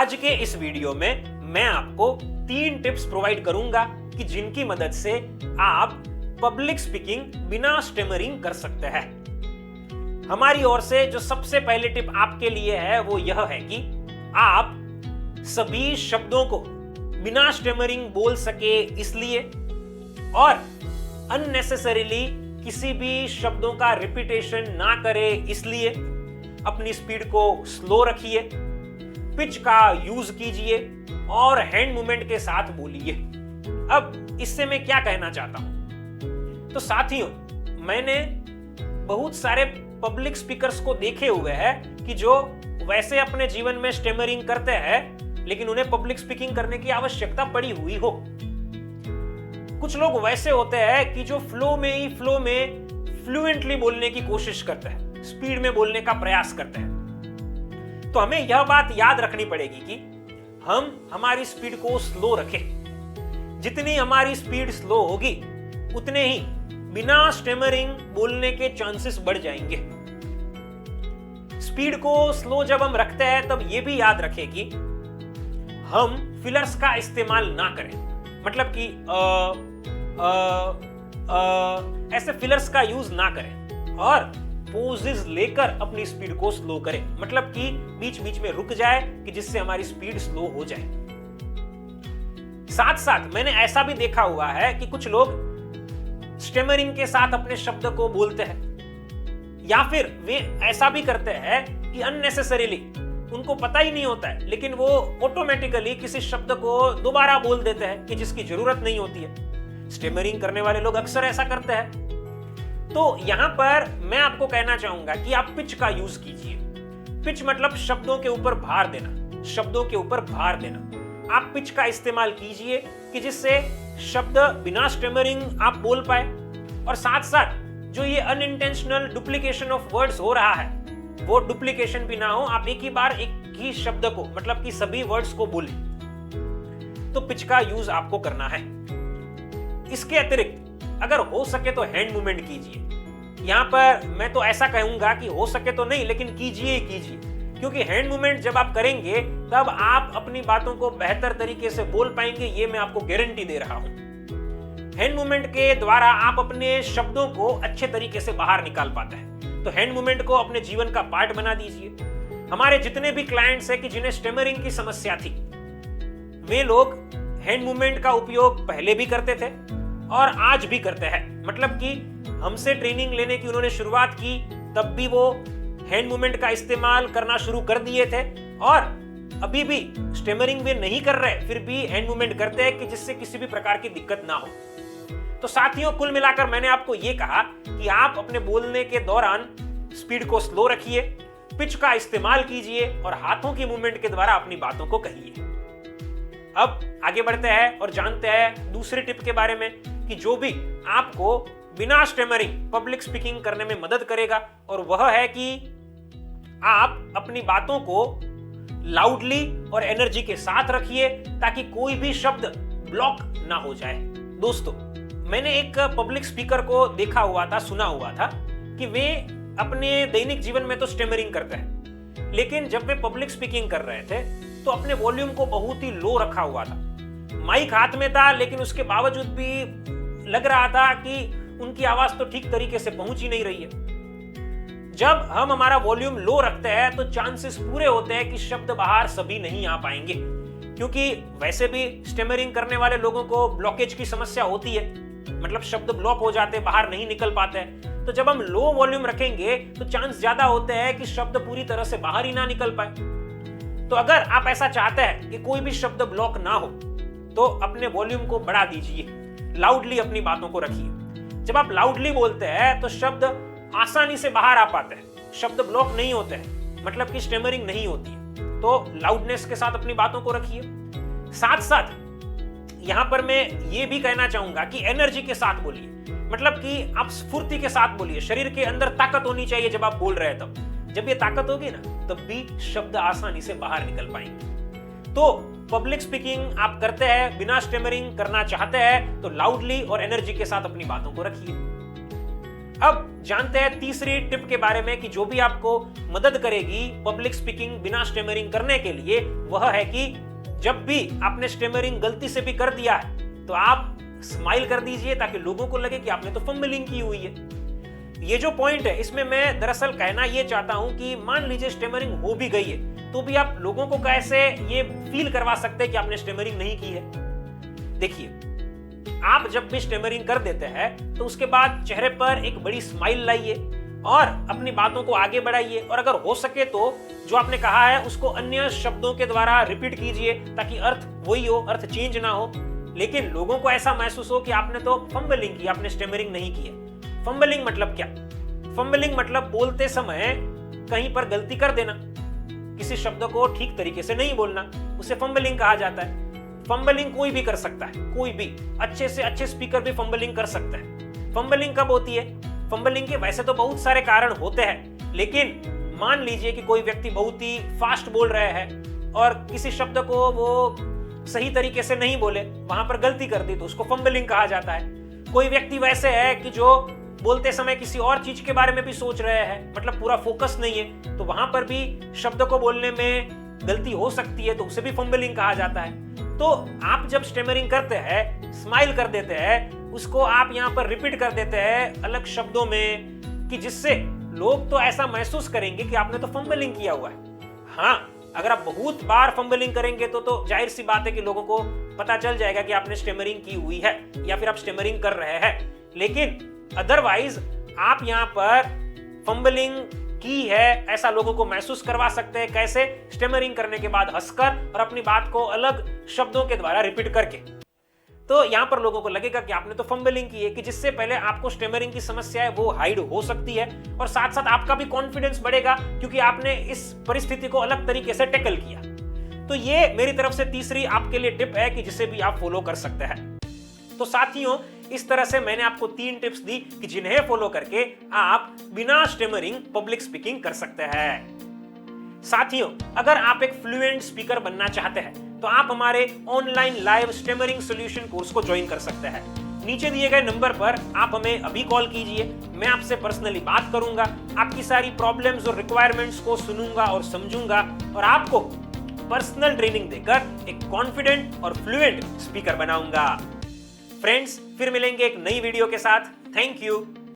आज के इस वीडियो में मैं आपको 3 टिप्स प्रोवाइड करूंगा कि जिनकी मदद से आप पब्लिक स्पीकिंग बिना स्टेमरिंग कर सकते हैं। हमारी ओर से जो सबसे पहली टिप आपके लिए है वो यह है कि आप सभी शब्दों को बिना स्टेमरिंग बोल सके इसलिए और अननेसेसरीली किसी भी शब्दों का रिपीटेशन ना करे इसलिए अपनी स्पीड को स्लो रखिए, पिच का यूज कीजिए और हैंड मूवमेंट के साथ बोलिए। अब इससे मैं क्या कहना चाहता हूं, तो साथियों, मैंने बहुत सारे पब्लिक स्पीकर्स को देखे हुए हैं कि जो वैसे अपने जीवन में स्टेमरिंग करते हैं लेकिन उन्हें पब्लिक स्पीकिंग करने की आवश्यकता पड़ी हुई हो। कुछ लोग वैसे होते हैं कि जो फ्लो में फ्लुएंटली बोलने की कोशिश करते हैं, स्पीड में बोलने का प्रयास करते हैं। तो हमें यह बात याद रखनी पड़ेगी कि हम हमारी स्पीड को स्लो रखें। जितनी हमारी स्पीड स्लो होगी उतने ही बिना स्टेमरिंग बोलने के चांसेस बढ़ जाएंगे। स्पीड को स्लो जब हम रखते हैं तब यह भी याद रखें कि हम फिलर्स का इस्तेमाल ना करें, मतलब कि ऐसे फिलर्स का यूज ना करें और पोजेस लेकर अपनी स्पीड को स्लो करें, मतलब कि बीच बीच में रुक जाए कि जिससे हमारी स्पीड स्लो हो जाए। साथ साथ मैंने ऐसा भी देखा हुआ है कि कुछ लोग स्टेमरिंग के साथ अपने शब्द को बोलते हैं या फिर वे ऐसा भी करते हैं कि अननेसेसरीली उनको पता ही नहीं होता है लेकिन वो ऑटोमेटिकली किसी शब्द को दोबारा बोल देते हैं कि जिसकी जरूरत नहीं होती है। स्टेमरिंग करने वाले लोग अक्सर ऐसा करते हैं। तो यहां पर मैं आपको कहना चाहूंगा कि आप पिच का यूज कीजिए। पिच मतलब शब्दों के ऊपर भार देना, शब्दों के ऊपर भार देना। आप पिच का इस्तेमाल कीजिए कि जिससे शब्द बिना स्टेमरिंग आप बोल पाए और साथ साथ जो ये अनइंटेंशनल डुप्लीकेशन ऑफ वर्ड्स हो रहा है वो डुप्लीकेशन भी ना हो। आप एक ही बार एक ही शब्द को, मतलब कि सभी वर्ड्स को बोलें। तो पिच का यूज आपको करना है। इसके अतिरिक्त अगर हो सके तो हैंड मूवमेंट कीजिए। यहां पर मैं तो ऐसा कहूंगा कि हो सके तो नहीं, लेकिन कीजिए ही कीजिए, क्योंकि हैंड मूवमेंट जब आप करेंगे तब आप अपनी बातों को बेहतर तरीके से बोल पाएंगे, ये मैं आपको गारंटी दे रहा हूं। हैंड मूवमेंट के द्वारा आप अपने शब्दों को अच्छे तरीके से बाहर निकाल पाते हैं। तो हैंड मूवमेंट को अपने जीवन का पार्ट बना दीजिए। हमारे जितने भी क्लाइंट्स हैं कि जिन्हें स्टेमरिंग की समस्या थी, वे लोग हैंड मूवमेंट का उपयोग पहले भी करते थे और आज भी करते हैं। मतलब कि हमसे ट्रेनिंग लेने की उन्होंने शुरुआत की तब भी वो हैंड मूवमेंट का इस्तेमाल करना शुरू कर दिए थे और अभी भी स्टेमरिंग वे नहीं कर रहे फिर भी हैंड मूवमेंट करते हैं कि जिससे किसी भी प्रकार की दिक्कत ना हो। तो साथियों, कुल मिलाकर मैंने आपको यह कहा कि आप अपने बोलने के दौरान स्पीड को स्लो रखिए, पिच का इस्तेमाल कीजिए और हाथों की मूवमेंट के द्वारा अपनी बातों को कहिए। अब आगे बढ़ते हैं और जानते हैं दूसरी टिप के बारे में कि जो भी आपको बिना स्टेमरिंग पब्लिक स्पीकिंग करने में मदद करेगा, और वह है कि आप अपनी बातों को लाउडली और एनर्जी के साथ रखिए ताकि कोई भी शब्द ब्लॉक ना हो जाए। दोस्तों, मैंने एक पब्लिक स्पीकर को देखा हुआ था, सुना हुआ था कि वे अपने दैनिक जीवन में तो स्टेमरिंग करते हैं, लेकिन जब वे पब्लिक स्पीकिंग कर रहे थे तो अपने वॉल्यूम को बहुत ही लो रखा हुआ था। माइक हाथ में था लेकिन उसके बावजूद भी लग रहा था कि उनकी आवाज तो ठीक तरीके से पहुंच ही नहीं रही है। जब हम हमारा वॉल्यूम लो रखते हैं तो चांसेस पूरे होते हैं कि शब्द बाहर सभी नहीं आ पाएंगे, क्योंकि वैसे भी स्टेमरिंग करने वाले लोगों को ब्लॉकेज की समस्या होती है, मतलब शब्द ब्लॉक हो जाते, बाहर नहीं निकल पाते हैं। तो जब हम लो वॉल्यूम रखेंगे तो चांस ज्यादा होते हैं कि शब्द पूरी तरह से बाहर ही ना निकल पाए। तो अगर आप ऐसा चाहते हैं कि कोई भी शब्द ब्लॉक ना हो तो अपने वॉल्यूम को बढ़ा दीजिए, लाउडली अपनी बातों को रखिए। जब आप लाउडली बोलते हैं तो शब्द आसानी से बाहर आ पाते हैं, शब्द ब्लॉक नहीं होते हैं, मतलब कि स्टेमरिंग नहीं होती है। तो लाउडनेस के साथ अपनी बातों को रखिए। साथ साथ यहां पर मैं ये भी कहना चाहूंगा कि एनर्जी के साथ बोलिए, मतलब कि आप स्फूर्ति के साथ बोलिए। शरीर के अंदर ताकत होनी चाहिए जब आप बोल रहे हैं। तब जब ये ताकत होगी ना तब भी शब्द आसानी से बाहर निकल पाएंगे। तो पब्लिक स्पीकिंग आप करते हैं, बिना स्टेमरिंग करना चाहते हैं तो लाउडली और एनर्जी के साथ अपनी बातों को रखिए। अब जानते हैं तीसरी टिप के बारे में कि जो भी आपको मदद करेगी पब्लिक स्पीकिंग बिना स्टेमरिंग करने के लिए, वह है कि जब भी आपने स्टेमरिंग गलती से भी कर दिया है तो आप स्माइल कर दीजिए ताकि लोगों को लगे कि आपने तो फंबलिंग की हुई है। ये जो पॉइंट है इसमें मैं दरअसल कहना ये चाहता हूं कि मान लीजिए स्टेमरिंग हो भी गई है तो भी आप लोगों को कैसे ये फील करवा सकते हैं कि आपने स्टेमरिंग नहीं की है। देखिए, आप जब भी स्टेमरिंग कर देते हैं तो उसके बाद चेहरे पर एक बड़ी स्माइल लाइए और अपनी बातों को आगे बढ़ाइए, और अगर हो सके तो जो आपने कहा है उसको अन्य शब्दों के द्वारा रिपीट कीजिए ताकि अर्थ वही हो, अर्थ चेंज ना हो, लेकिन लोगों को ऐसा महसूस हो कि आपने तो फंबलिंग की, आपने स्टेमरिंग नहीं की है। फंबलिंग मतलब क्या? फंबलिंग मतलब बोलते समय कहीं पर गलती कर देना, किसी शब्द को ठीक तरीके से नहीं बोलना, उसे फंबलिंग कहा जाता है। फंबलिंग कोई भी कर सकता है, कोई भी अच्छे से अच्छे स्पीकर भी फंबलिंग कर सकते हैं। फंबलिंग कब होती है? फंबलिंग के वैसे तो बहुत सारे कारण होते हैं, लेकिन मान लीजिए कि कोई व्यक्ति बहुत ही फास्ट बोल रहे हैं और किसी शब्द को वो सही तरीके से नहीं बोले, वहां पर गलती कर दी, तो उसको फंबलिंग कहा जाता है। कोई व्यक्ति वैसे है कि जो बोलते समय किसी और चीज के बारे में भी सोच रहे हैं, मतलब पूरा फोकस नहीं है, तो वहां पर भी शब्द को बोलने में गलती हो सकती है, तो उसे भी फंबलिंग कहा जाता है। तो आप जब स्टेमरिंग करते हैं, स्माइल कर देते हैं, उसको आप यहाँ पर रिपीट कर देते हैं अलग शब्दों में, कि जिससे लोग तो ऐसा महसूस करेंगे कि आपने तो फंबलिंग किया हुआ है। हाँ, अगर आप बहुत बार फंबलिंग करेंगे तो जाहिर सी बात है कि लोगों को पता चल जाएगा कि आपने स्टेमरिंग की हुई है या फिर आप स्टेमरिंग कर रहे हैं। लेकिन अदरवाइज आप यहाँ पर फंबलिंग की है ऐसा लोगों को महसूस करवा सकते हैं। कैसे? स्टेमरिंग करने के बाद हंसकर और अपनी बात को अलग शब्दों के द्वारा रिपीट करके। तो यहां पर लोगों को लगेगा कि आपने तो फंबलिंग की है, कि जिससे पहले आपको स्टेमरिंग की समस्या है वो हाइड हो सकती है, और साथ साथ आपका भी कॉन्फिडेंस बढ़ेगा क्योंकि आपने इस परिस्थिति को अलग तरीके से टैकल किया। तो ये मेरी तरफ से तीसरी आपके लिए टिप है कि जिसे भी आप फॉलो कर सकते हैं। तो साथियों, इस तरह से मैंने आपको 3 टिप्स दी कि जिन्हें फॉलो करके आप बिना स्टेमरिंग पब्लिक स्पीकिंग कर सकते हैं। साथियों, अगर आप एक फ्लुएंट स्पीकर बनना चाहते हैं तो आप हमारे online live stammering solution course को ज्वाइन कर सकते हैं। नीचे दिए गए नंबर पर आप हमें अभी कॉल कीजिए, मैं आपसे पर्सनली बात करूंगा, आपकी सारी प्रॉब्लम्स और रिक्वायरमेंट्स को सुनूंगा और समझूंगा, और आपको पर्सनल ट्रेनिंग देकर एक कॉन्फिडेंट और फ्लुएंट स्पीकर बनाऊंगा। फ्रेंड्स, फिर मिलेंगे एक नई वीडियो के साथ। Thank you.